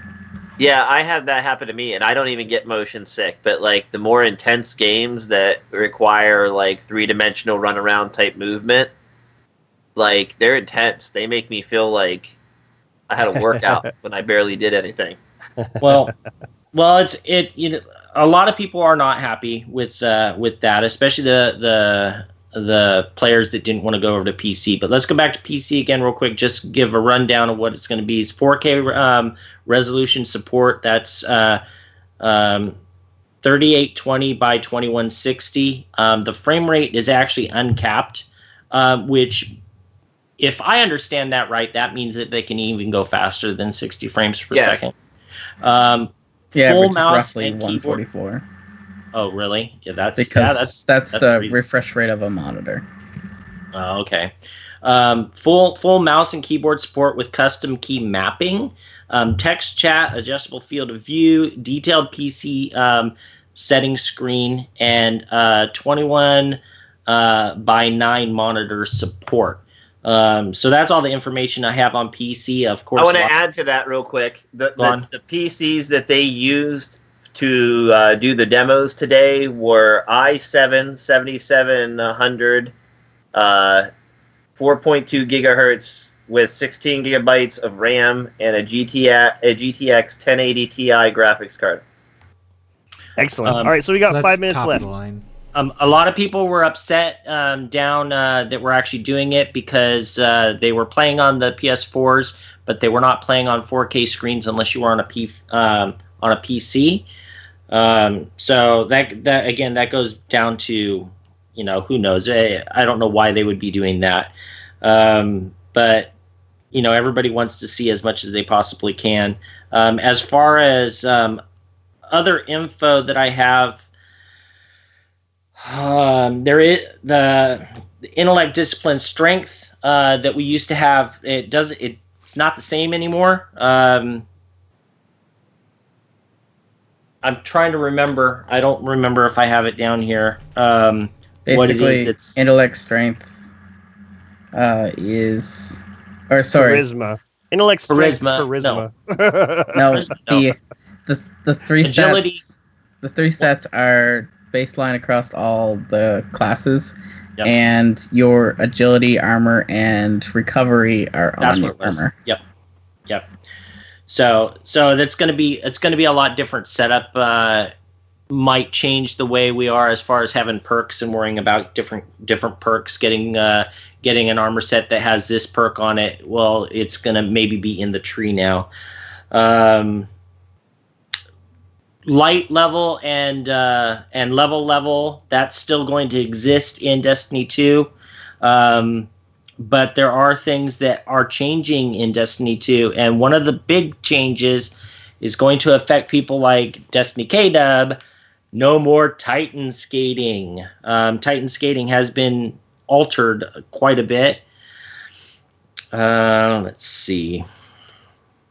Yeah, I have that happen to me, and I don't even get motion sick. But like the more intense games that require like 3-dimensional runaround type movement, like they're intense. They make me feel like I had a workout when I barely did anything. Well, it's a lot of people are not happy with that, especially the players that didn't want to go over to PC. But let's go back to PC again real quick. Just give a rundown of what it's going to be. It's 4K resolution support. That's 3820 by 2160. The frame rate is actually uncapped, which, if I understand that right, that means that they can even go faster than 60 frames per second. Full mouse roughly and 144. Keyboard. Oh, really? Yeah, that's the refresh rate of a monitor. Oh, okay. Full mouse and keyboard support with custom key mapping, text chat, adjustable field of view, detailed PC setting screen, and 21 by 9 monitor support. So that's all the information I have on PC. Of course, I want to add to that real quick. The PCs that they used to do the demos today were i7 7700, 4.2 gigahertz with 16 gigabytes of RAM and a GTX 1080 Ti graphics card. Excellent. All right, so we got 5 minutes left. A lot of people were upset down that we're actually doing it because they were playing on the PS4s, but they were not playing on 4K screens unless you were on a PC. So that goes down to, who knows? I don't know why they would be doing that, but everybody wants to see as much as they possibly can. As far as other info that I have. There is the intellect, discipline, strength that we used to have. It's not the same anymore. I'm trying to remember. I don't remember if I have it down here. Basically, what it is that's intellect, strength is, or sorry, charisma. Intellect, strength, charisma. No, the three agility. Stats. The 3 stats are baseline across all the classes, and your agility, armor, and recovery are on your armor. Yep. So it's going to be a lot different setup. Might change the way we are as far as having perks and worrying about different perks. Getting an armor set that has this perk on it. Well, it's going to maybe be in the tree now. Light level and level, that's still going to exist in Destiny 2. But there are things that are changing in Destiny 2, and one of the big changes is going to affect people like Destiny K-Dub. No more Titan skating. Titan skating has been altered quite a bit. Let's see.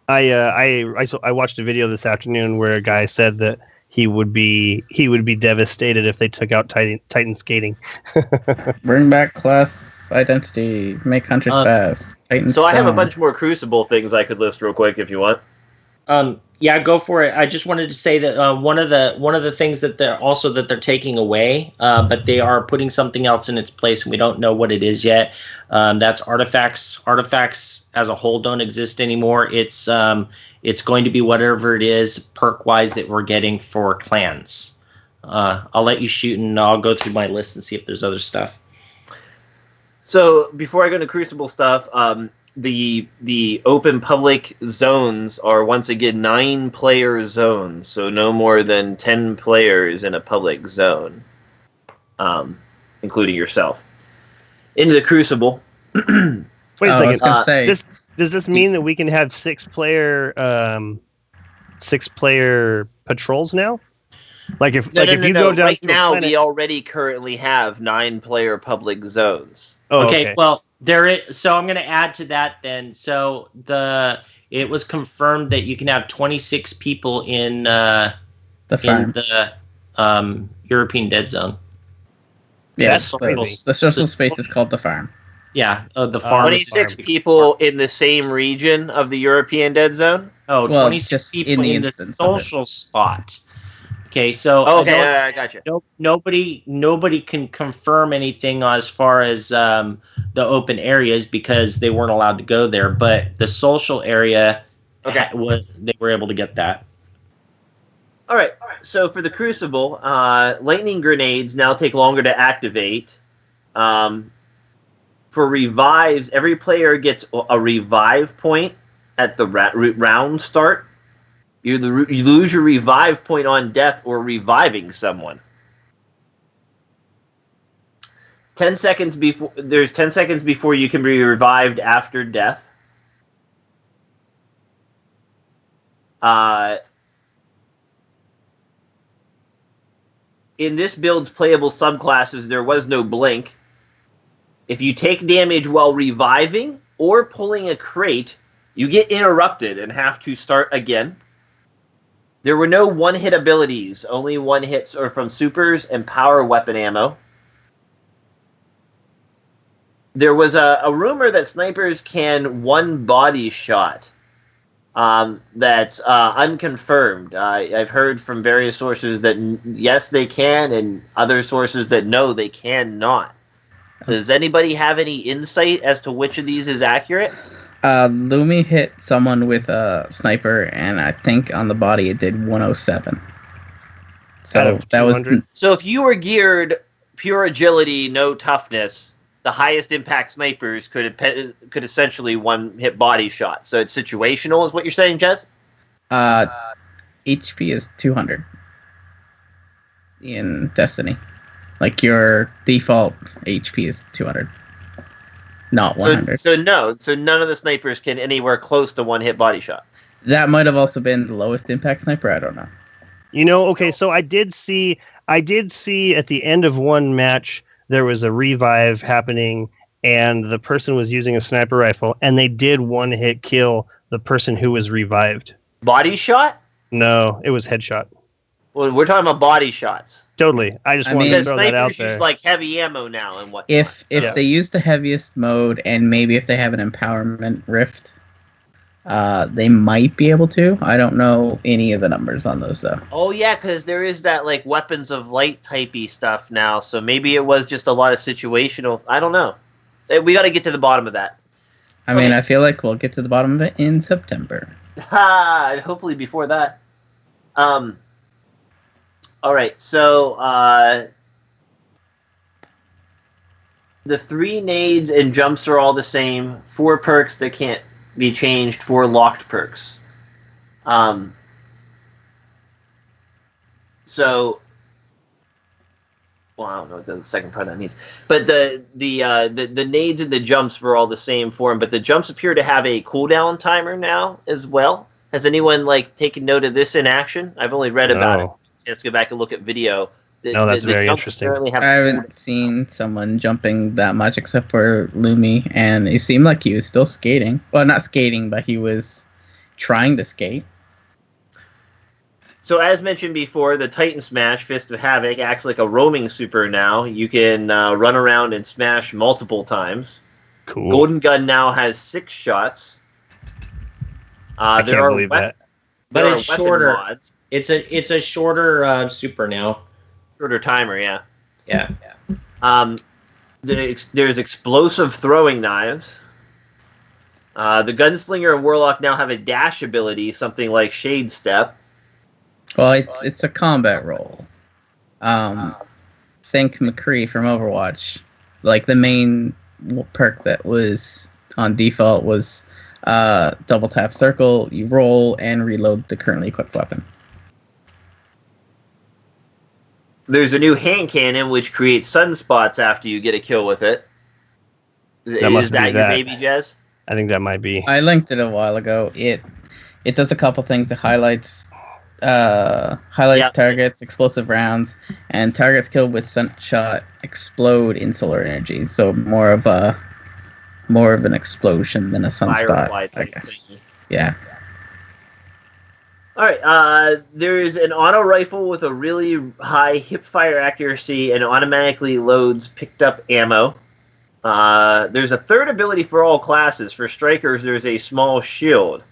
I watched a video this afternoon where a guy said that he would be devastated if they took out Titan skating. Bring back class identity. Make hunters fast. Titan so I have a stone. bunch more Crucible things I could list real quick if you want. Yeah, go for it. I just wanted to say that one of the things that they're taking away, but they are putting something else in its place, and we don't know what it is yet. That's artifacts. Artifacts as a whole don't exist anymore. It's going to be whatever it is perk wise that we're getting for clans. I'll let you shoot, and I'll go through my list and see if there's other stuff. So before I go into Crucible stuff, the open public zones are once again 9-player zones, so no more than 10 players in a public zone, including yourself. Into the Crucible. Wait a second. Does this mean that we can have 6-player patrols now? Like if you go down right now, we already currently have 9-player public zones. Oh, okay. Well, there is. So I'm going to add to that then. So it was confirmed that you can have 26 people in the European Dead Zone. Yeah, that's crazy. The social space is called the farm. Yeah, the farm. 26 people in the same region of the European Dead Zone. Oh, 26 people in the social spot. Okay, so I gotcha. Nobody can confirm anything as far as the open areas because they weren't allowed to go there. But the social area, they were able to get that. All right. So for the Crucible, lightning grenades now take longer to activate. For revives, every player gets a revive point at the round start. You lose your revive point on death or reviving someone. 10 seconds before you can be revived after death. In this build's playable subclasses, there was no blink. If you take damage while reviving or pulling a crate, you get interrupted and have to start again. There were no one-hit abilities. Only one-hits are from supers and power weapon ammo. There was a rumor that snipers can one body shot. That's unconfirmed. I've heard from various sources that yes, they can, and other sources that no, they cannot. Does anybody have any insight as to which of these is accurate? Lumi hit someone with a sniper, and I think on the body it did 107. So that was. So if you were geared pure agility, no toughness, the highest impact snipers could essentially one-hit body shot. So it's situational, is what you're saying, Jez? HP is 200 in Destiny. Like your default HP is 200. Not 100. So none of the snipers can anywhere close to one-hit body shot. That might have also been the lowest impact sniper. I don't know. Okay, so I did see at the end of one match there was a revive happening, and the person was using a sniper rifle, and they did one-hit kill the person who was revived. Body shot? No, it was headshot. Well, we're talking about body shots. Totally. I wanted to throw that out there. Snipers use like heavy ammo now and whatnot. If they use the heaviest mode, and maybe if they have an empowerment rift, they might be able to. I don't know any of the numbers on those though. Oh yeah, because there is that like weapons of light typey stuff now. So maybe it was just a lot of situational. I don't know. We got to get to the bottom of that. I mean, I feel like we'll get to the bottom of it in September. Hopefully before that. All right, so the 3 nades and jumps are all the same. 4 perks that can't be changed. 4 locked perks. So, well, I don't know what the second part of that means. But the nades and the jumps were all the same for them. But the jumps appear to have a cooldown timer now as well. Has anyone taken note of this in action? I've only read about it. Chance to go back and look at video. That's very interesting. I haven't seen someone jumping that much except for Lumi, and it seemed like he was still skating. Well, not skating, but he was trying to skate. So as mentioned before, the Titan Smash Fist of Havoc acts like a roaming super now. You can run around and smash multiple times. Cool. Golden Gun now has 6 shots. I can't believe that. But There it's are weapon shorter. mods. It's a shorter super now. Shorter timer, yeah. Yeah. There's explosive throwing knives. The Gunslinger and Warlock now have a dash ability, something like Shade Step. Well, it's a combat role. Think McCree from Overwatch. Like the main perk that was on default was double tap circle, you roll and reload the currently equipped weapon. There's a new hand cannon which creates sunspots after you get a kill with it. Is that your baby, Jez? I think that might be. I linked it a while ago. It does a couple things. It highlights targets, explosive rounds, and targets killed with sunshot explode in solar energy. So more of an explosion than a sunspot, Firefly I type guess. thing. Yeah. All right. There's an auto rifle with a really high hip fire accuracy and automatically loads picked up ammo. There's a third ability for all classes. For strikers, there's a small shield.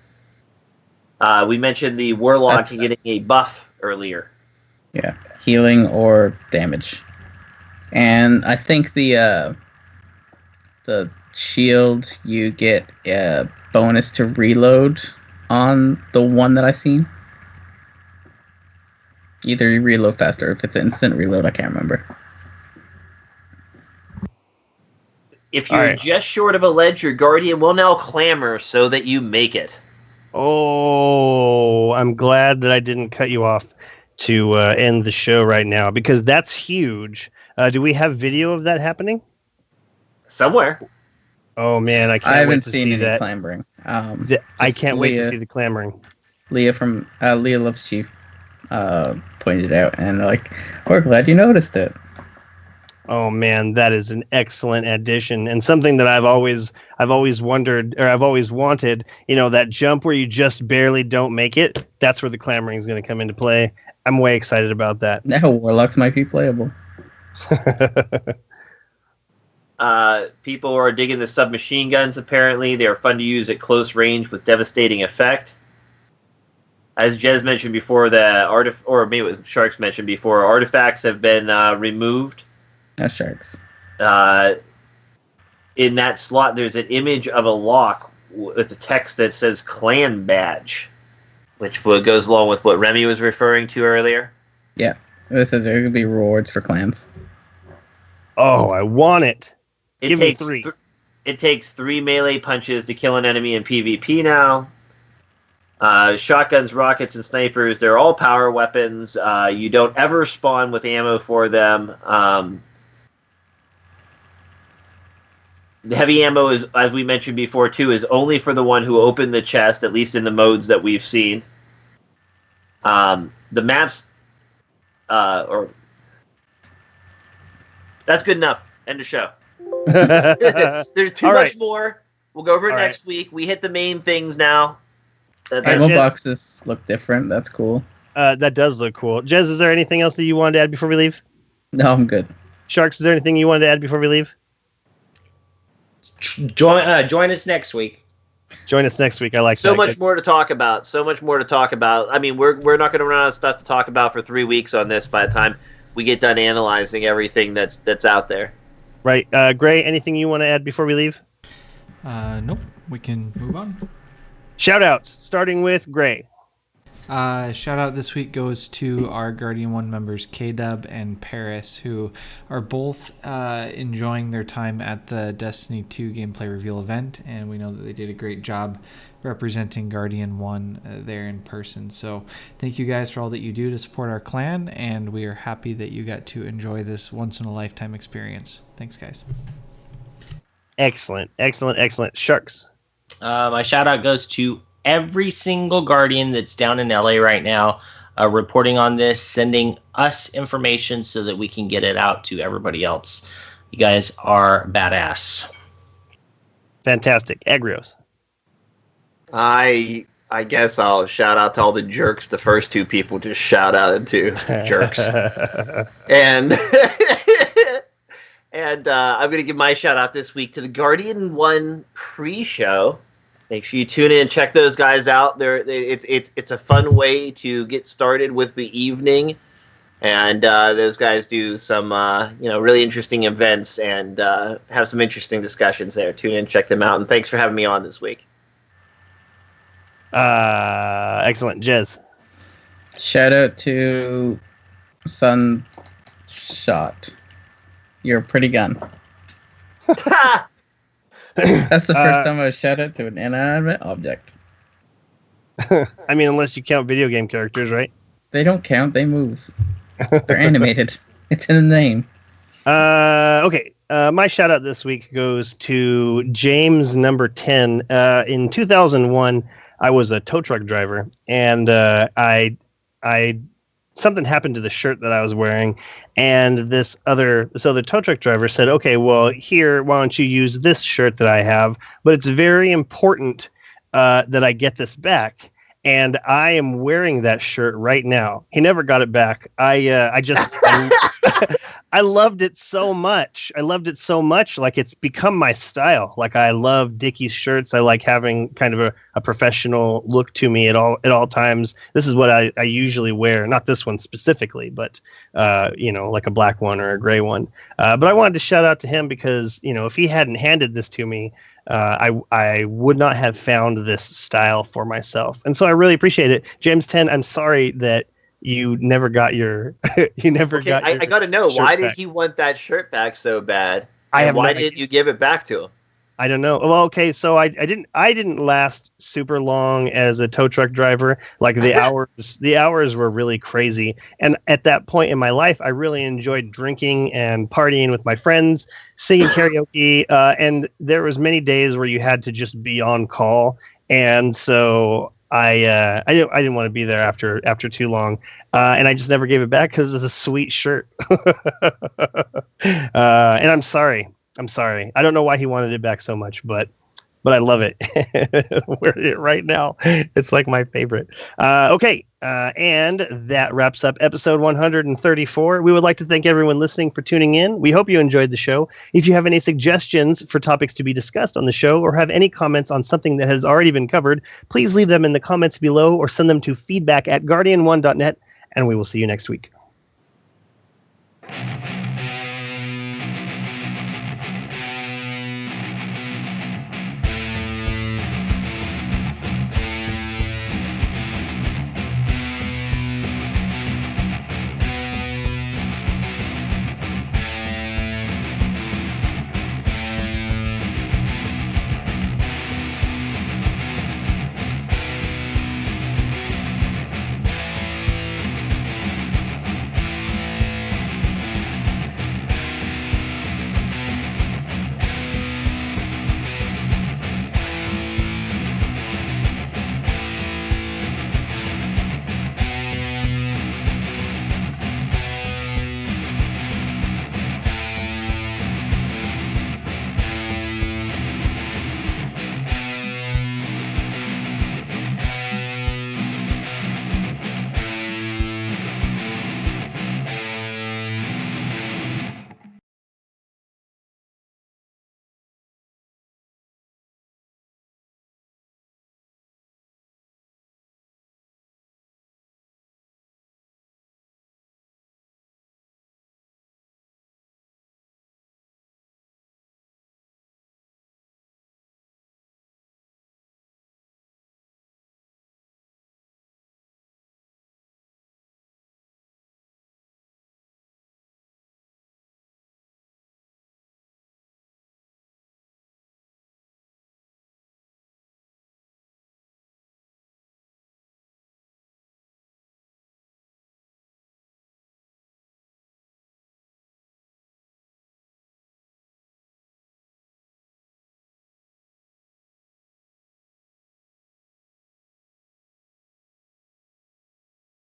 We mentioned the Warlock getting a buff earlier. Yeah, healing or damage. And I think the shield, you get a bonus to reload on the one that I've seen. Either you reload faster, if it's instant reload, I can't remember. If you're just short of a ledge, your Guardian will now clamor so that you make it. Oh, I'm glad that I didn't cut you off to end the show right now, because that's huge. Do we have video of that happening? Somewhere. Oh man, I can't wait to see that. Clambering. I can't wait to see the clamoring. Leah from Leah Loves Chief pointed it out, and we're glad you noticed it. Oh man, that is an excellent addition, and something that I've always wondered, or I've always wanted. That jump where you just barely don't make it. That's where the clamoring is going to come into play. I'm way excited about that. Now Warlocks might be playable. People are digging the submachine guns. Apparently, they are fun to use at close range with devastating effect. As Jez mentioned before, or maybe it was Sharks mentioned before, artifacts have been removed. Not Sharks. In that slot, there's an image of a lock with the text that says Clan Badge, which goes along with what Remy was referring to earlier. Yeah, it says there could be rewards for clans. Oh, I want it. Give me 3. It takes 3 melee punches to kill an enemy in PvP now. Shotguns, rockets, and snipers, they're all power weapons. You don't ever spawn with ammo for them. The heavy ammo, is, as we mentioned before, too, is only for the one who opened the chest, at least in the modes that we've seen. The maps... That's good enough. End of show. There's too much more. We'll go over it next week. We hit the main things now. Ammo boxes look different. That's cool. That does look cool. Jez, is there anything else that you wanted to add before we leave? No, I'm good. Sharks, is there anything you wanted to add before we leave? Join us next week. Join us next week. I like so much more to talk about. So much more to talk about. I mean, we're not going to run out of stuff to talk about for 3 weeks on this by the time we get done analyzing everything that's out there. Right. Gray, anything you want to add before we leave? Nope. We can move on. Shout-outs, starting with Gray. Shout out this week goes to our Guardian 1 members, K-Dub and Paris, who are both enjoying their time at the Destiny 2 gameplay reveal event, and we know that they did a great job representing Guardian 1 there in person. So thank you guys for all that you do to support our clan, and we are happy that you got to enjoy this once-in-a-lifetime experience. Thanks, guys. Excellent. Sharks. My shout out goes to every single Guardian that's down in LA right now, reporting on this, sending us information so that we can get it out to everybody else. You guys are badass. Fantastic. Agrios. I I guess I'll shout out to all the jerks. The first two people just shout out to jerks, and and I'm gonna give my shout out this week to the Guardian 1 pre-show. Make sure you tune in and check those guys out. It's a fun way to get started with the evening, and those guys do some really interesting events and have some interesting discussions there. Tune in, check them out, and thanks for having me on this week. Excellent. Jez. Shout out to Sunshot. You're a pretty gun. That's the first time I shout out to an inanimate object. I mean, unless you count video game characters, right? They don't count. They move. They're animated. It's in the name. Okay. My shout out this week goes to James number 10. In 2001, I was a tow truck driver, and I something happened to the shirt that I was wearing, and this other tow truck driver said, "Okay, well, here, why don't you use this shirt that I have? But it's very important that I get this back." And I am wearing that shirt right now. He never got it back. I loved it so much. Like, it's become my style. Like, I love Dickies shirts. I like having kind of a professional look to me at all times. This is what I usually wear. Not this one specifically, but like a black one or a gray one. But I wanted to shout out to him because, if he hadn't handed this to me, I would not have found this style for myself. And so I really appreciate it. James 10, I'm sorry that you never got your I got to know, why did he want that shirt back so bad? Why didn't you give it back to him? I don't know. Well, okay, so I didn't last super long as a tow truck driver. Like, the hours were really crazy. And at that point in my life, I really enjoyed drinking and partying with my friends, singing karaoke, and there was many days where you had to just be on call. And so I didn't want to be there after too long, and I just never gave it back because it's a sweet shirt. And I'm sorry. I don't know why he wanted it back so much, but I love it. Wearing it right now. It's like my favorite. Okay. And that wraps up episode 134. We would like to thank everyone listening for tuning in. We hope you enjoyed the show. If you have any suggestions for topics to be discussed on the show, or have any comments on something that has already been covered, please leave them in the comments below or send them to feedback@guardian1.net, and we will see you next week.